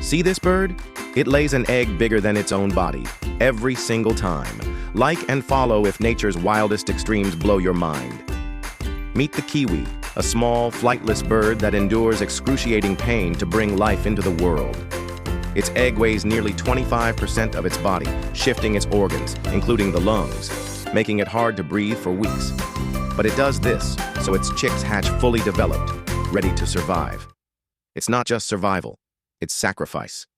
See this bird? It lays an egg bigger than its own body, every single time. Like and follow if nature's wildest extremes blow your mind. Meet the kiwi, a small, flightless bird that endures excruciating pain to bring life into the world. Its egg weighs nearly 25% of its body, shifting its organs, including the lungs, making it hard to breathe for weeks. But it does this, so its chicks hatch fully developed, ready to survive. It's not just survival, it's sacrifice.